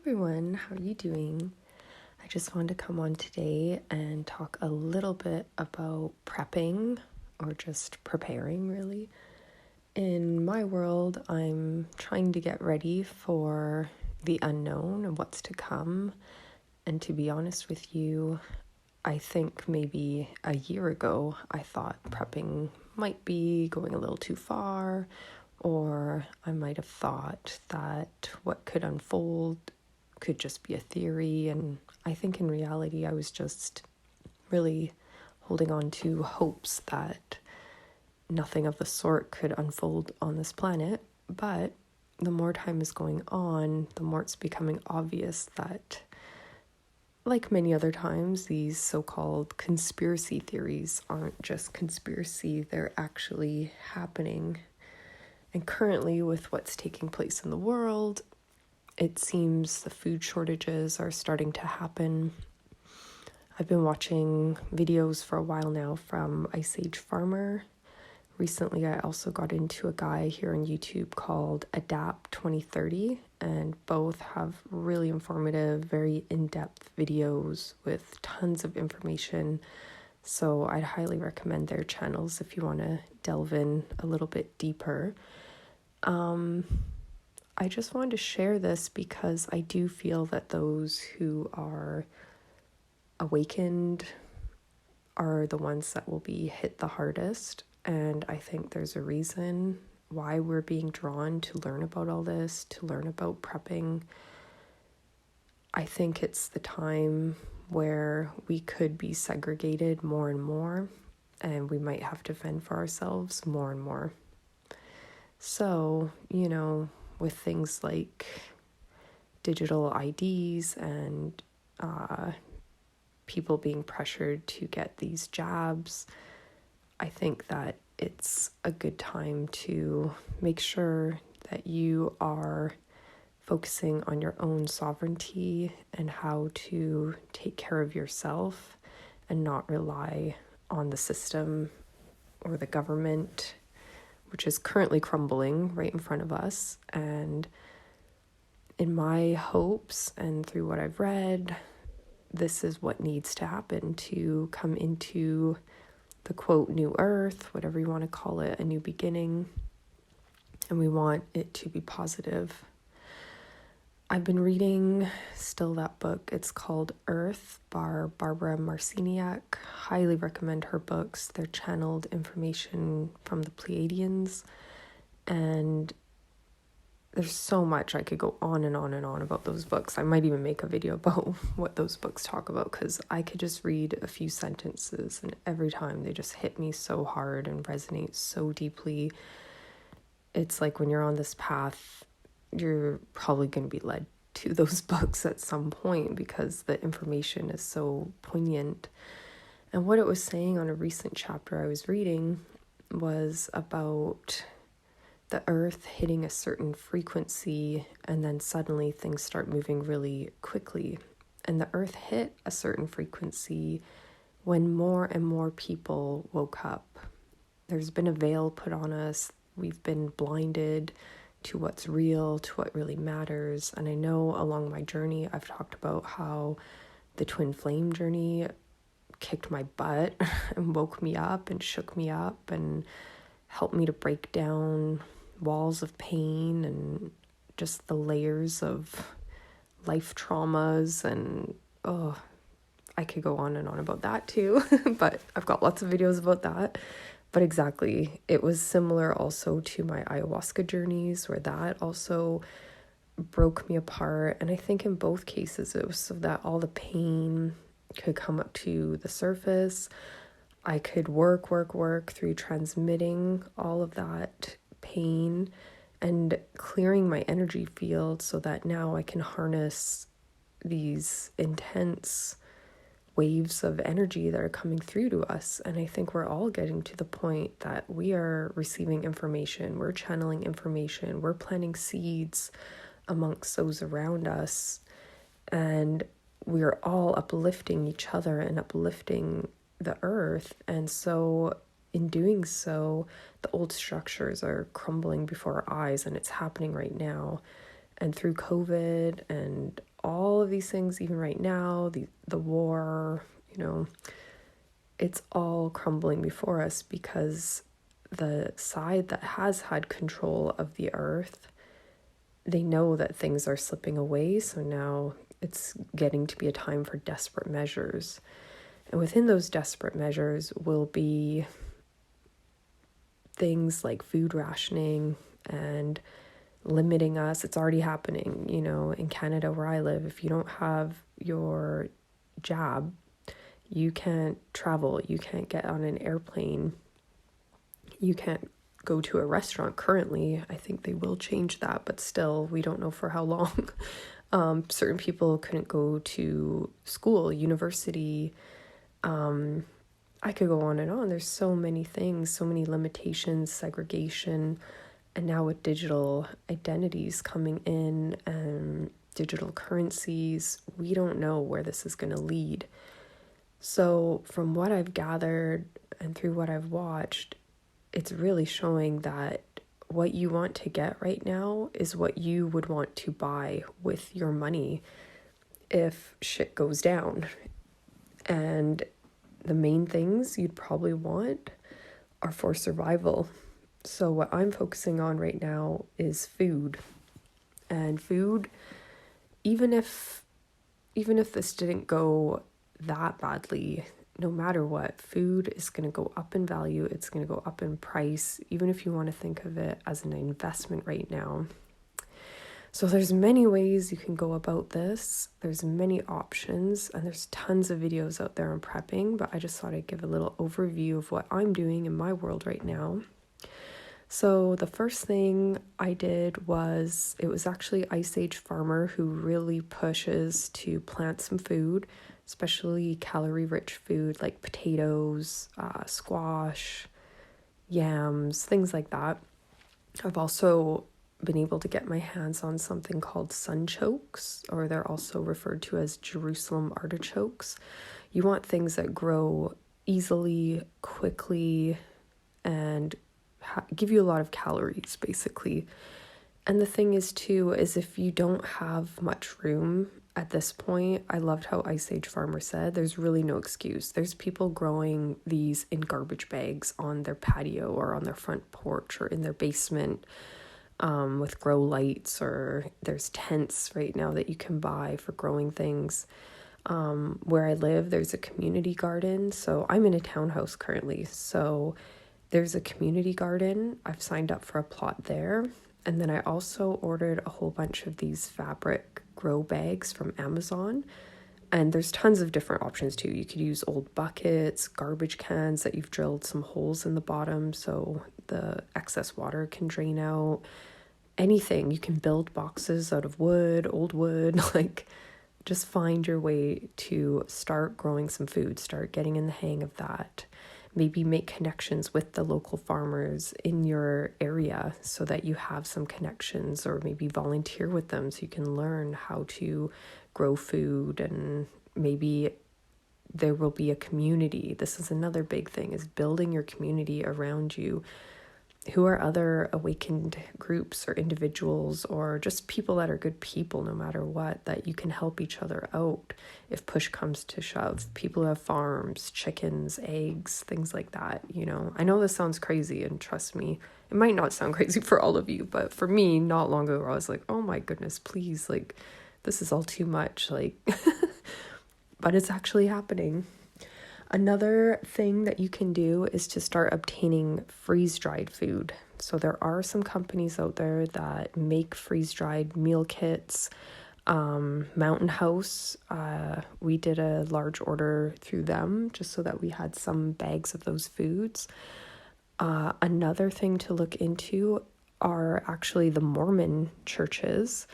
everyone, how are you doing? I just wanted to come on today and talk a little bit about prepping or just preparing, really. In my world, I'm trying to get ready for the unknown and what's to come. And to be honest with you, I think maybe a year ago, I thought prepping might be going a little too far, or I might have thought that what could unfold could just be a theory. And I think in reality, I was just really holding on to hopes that nothing of the sort could unfold on this planet. But the more time is going on, the more it's becoming obvious that, like many other times, these so-called conspiracy theories aren't just conspiracy, they're actually happening. And currently, with what's taking place in the world, it seems the food shortages are starting to happen. I've been watching videos for a while now from Ice Age Farmer. Recently, I also got into a guy here on YouTube called Adapt 2030, and both have really informative, very in-depth videos with tons of information. So I'd highly recommend their channels if you want to delve in a little bit deeper. I just wanted to share this because I do feel that those who are awakened are the ones that will be hit the hardest. And I think there's a reason why we're being drawn to learn about all this, to learn about prepping. I think it's the time where we could be segregated more and more, and we might have to fend for ourselves more and more. So, with things like digital IDs and people being pressured to get these jabs, I think that it's a good time to make sure that you are focusing on your own sovereignty and how to take care of yourself and not rely on the system or the government, which is currently crumbling right in front of us. And in my hopes and through what I've read, this is what needs to happen to come into the quote new earth, whatever you want to call it, a new beginning. And we want it to be positive. I've been reading still that book. It's called Earth by Barbara Marciniak. Highly recommend her books. They're channeled information from the Pleiadians. And there's so much I could go on and on and on about those books. I might even make a video about what those books talk about, because I could just read a few sentences and every time they just hit me so hard and resonate so deeply. It's like when you're on this path, you're probably going to be led to those books at some point because the information is so poignant. And what it was saying on a recent chapter I was reading was about the earth hitting a certain frequency, and then suddenly things start moving really quickly. And the earth hit a certain frequency when more and more people woke up. There's been a veil put on us. We've been blinded to what's real, to what really matters. And I know along my journey, I've talked about how the twin flame journey kicked my butt and woke me up and shook me up and helped me to break down walls of pain and just the layers of life traumas. And I could go on and on about that too, but I've got lots of videos about that. But exactly, it was similar also to my ayahuasca journeys, where that also broke me apart. And I think in both cases, it was so that all the pain could come up to the surface. I could work through transmitting all of that pain and clearing my energy field so that now I can harness these intense waves of energy that are coming through to us. And I think we're all getting to the point that we are receiving information, we're channeling information, we're planting seeds amongst those around us, and we're all uplifting each other and uplifting the earth. And so in doing so, the old structures are crumbling before our eyes, and it's happening right now. And through COVID and all of these things, even right now, the war, it's all crumbling before us because the side that has had control of the earth, they know that things are slipping away. So now it's getting to be a time for desperate measures. And within those desperate measures will be things like food rationing and limiting us. It's already happening, in Canada where I live. If you don't have your jab, you can't travel, you can't get on an airplane, you can't go to a restaurant currently. I think they will change that, but still, we don't know for how long. Certain people couldn't go to school, university. I could go on and on. There's so many things, so many limitations, segregation, and now with digital identities coming in and digital currencies, we don't know where this is going to lead. So from what I've gathered and through what I've watched, it's really showing that what you want to get right now is what you would want to buy with your money if shit goes down. And the main things you'd probably want are for survival. So what I'm focusing on right now is food. And food, even if this didn't go that badly, no matter what, food is going to go up in value. It's going to go up in price, even if you want to think of it as an investment right now. So there's many ways you can go about this. There's many options, and there's tons of videos out there on prepping, but I just thought I'd give a little overview of what I'm doing in my world right now. So the first thing I did was, it was actually Ice Age Farmer who really pushes to plant some food, especially calorie-rich food like potatoes, squash, yams, things like that. I've also been able to get my hands on something called sunchokes, or they're also referred to as Jerusalem artichokes. You want things that grow easily, quickly, and give you a lot of calories, basically. And the thing is, too, is if you don't have much room at this point, I loved how Ice Age Farmer said, there's really no excuse. There's people growing these in garbage bags on their patio or on their front porch or in their basement with grow lights, or there's tents right now that you can buy for growing things. Where I live, there's a community garden. So I'm in a townhouse currently. So there's a community garden. I've signed up for a plot there. And then I also ordered a whole bunch of these fabric grow bags from Amazon. And there's tons of different options too. You could use old buckets, garbage cans that you've drilled some holes in the bottom so the excess water can drain out. Anything. You can build boxes out of wood, old wood, just find your way to start growing some food, start getting in the hang of that. Maybe make connections with the local farmers in your area so that you have some connections, or maybe volunteer with them so you can learn how to grow food, and maybe there will be a community. This is another big thing, is building your community around you. Who are other awakened groups or individuals, or just people that are good people no matter what, that you can help each other out if push comes to shove. People who have farms, chickens, eggs, things like that, I know this sounds crazy, and trust me, it might not sound crazy for all of you, but for me, not long ago, I was like, oh my goodness, please, this is all too much, but it's actually happening. Another thing that you can do is to start obtaining freeze-dried food. So there are some companies out there that make freeze-dried meal kits. Mountain House, we did a large order through them just so that we had some bags of those foods. Another thing to look into are actually the Mormon churches.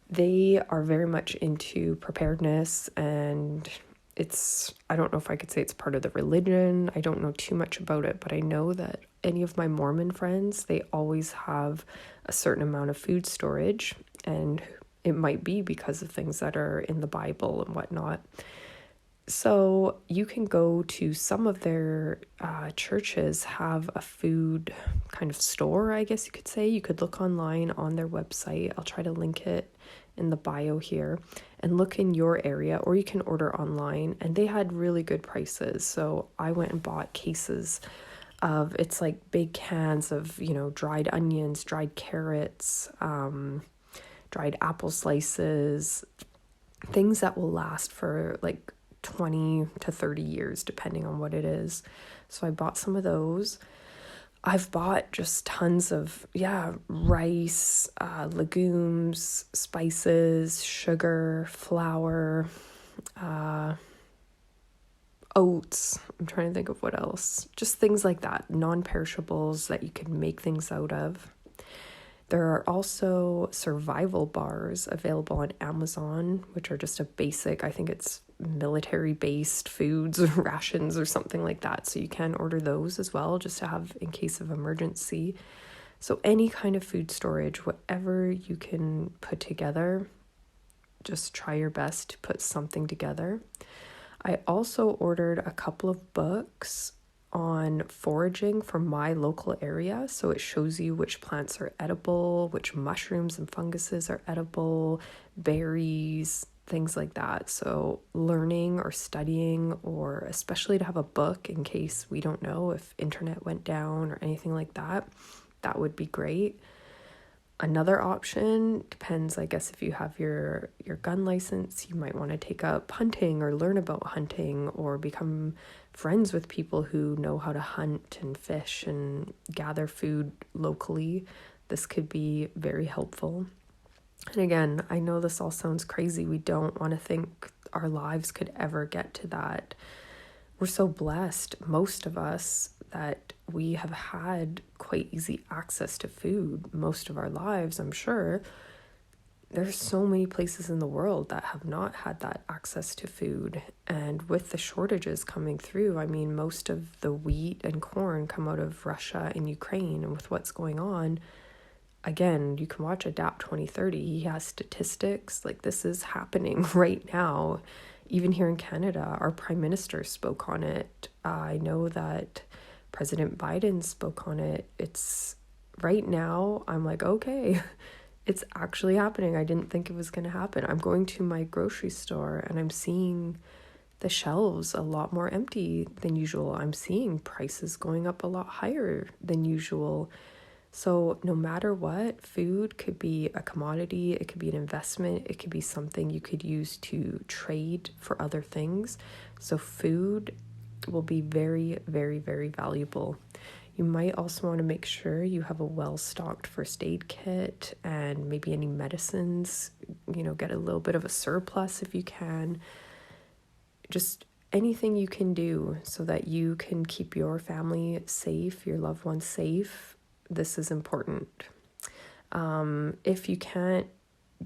They are very much into preparedness, and I don't know if I could say it's part of the religion. I don't know too much about it, but I know that any of my Mormon friends, they always have a certain amount of food storage, and it might be because of things that are in the Bible and whatnot. So you can go to some of their churches, have a food kind of store, I guess you could say. You could look online on their website. I'll try to link it in the bio here and look in your area, or you can order online, and they had really good prices. So I went and bought cases of, it's like big cans of, dried onions, dried carrots, dried apple slices, things that will last for like 20 to 30 years, depending on what it is. So I bought some of those. I've bought just tons of, rice, legumes, spices, sugar, flour, oats. I'm trying to think of what else. Just things like that, non-perishables that you can make things out of. There are also survival bars available on Amazon, which are just a basic, I think it's military-based foods or rations or something like that. So you can order those as well, just to have in case of emergency. So any kind of food storage, whatever you can put together, just try your best to put something together. I also ordered a couple of books on foraging for my local area. So it shows you which plants are edible, which mushrooms and funguses are edible, berries, things like that. So learning or studying, or especially to have a book in case we don't know if internet went down or anything like that, that would be great. Another option depends, I guess, if you have your gun license, you might want to take up hunting or learn about hunting or become friends with people who know how to hunt and fish and gather food locally. This could be very helpful. And again, I know this all sounds crazy. We don't want to think our lives could ever get to that. We're so blessed, most of us, that we have had quite easy access to food most of our lives, I'm sure. There's so many places in the world that have not had that access to food. And with the shortages coming through, I mean, most of the wheat and corn come out of Russia and Ukraine. And with what's going on, again, you can watch Adapt 2030. He has statistics. Like, this is happening right now. Even here in Canada, our Prime Minister spoke on it. I know that President Biden spoke on it. It's right now, I'm like, okay, it's actually happening. I didn't think it was going to happen. I'm going to my grocery store and I'm seeing the shelves a lot more empty than usual. I'm seeing prices going up a lot higher than usual. So no matter what, food could be a commodity, it could be an investment, it could be something you could use to trade for other things. So food will be very, very, very valuable. You might also want to make sure you have a well-stocked first aid kit and maybe any medicines, get a little bit of a surplus if you can. Just anything you can do so that you can keep your family safe, your loved ones safe. This is important. If you can't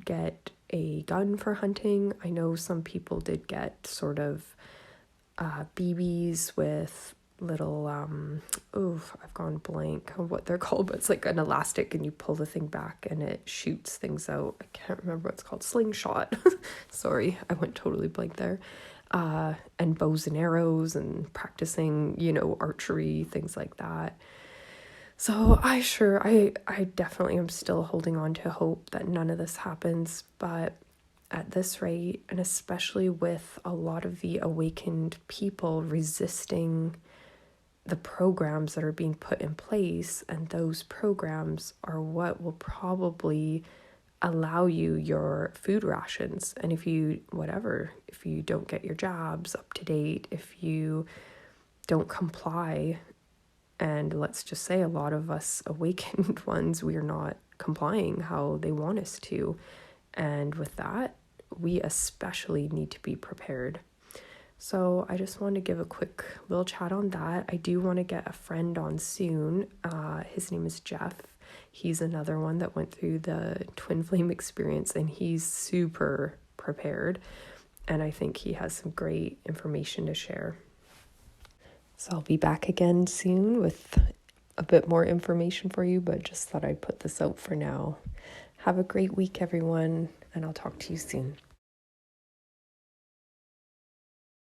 get a gun for hunting, I know some people did get sort of BBs with little, I've gone blank on what they're called, but it's like an elastic and you pull the thing back and it shoots things out. I can't remember what it's called. Slingshot. Sorry, I went totally blank there. And bows and arrows and practicing, archery, things like that. So I definitely am still holding on to hope that none of this happens, but at this rate, and especially with a lot of the awakened people resisting the programs that are being put in place, and those programs are what will probably allow you your food rations. And if you don't get your jobs up to date, if you don't comply, and let's just say a lot of us awakened ones, we are not complying how they want us to. And with that, we especially need to be prepared. So I just want to give a quick little chat on that. I do want to get a friend on soon. His name is Jeff. He's another one that went through the twin flame experience, and he's super prepared. And I think he has some great information to share. So I'll be back again soon with a bit more information for you, but just thought I'd put this out for now. Have a great week, everyone, and I'll talk to you soon.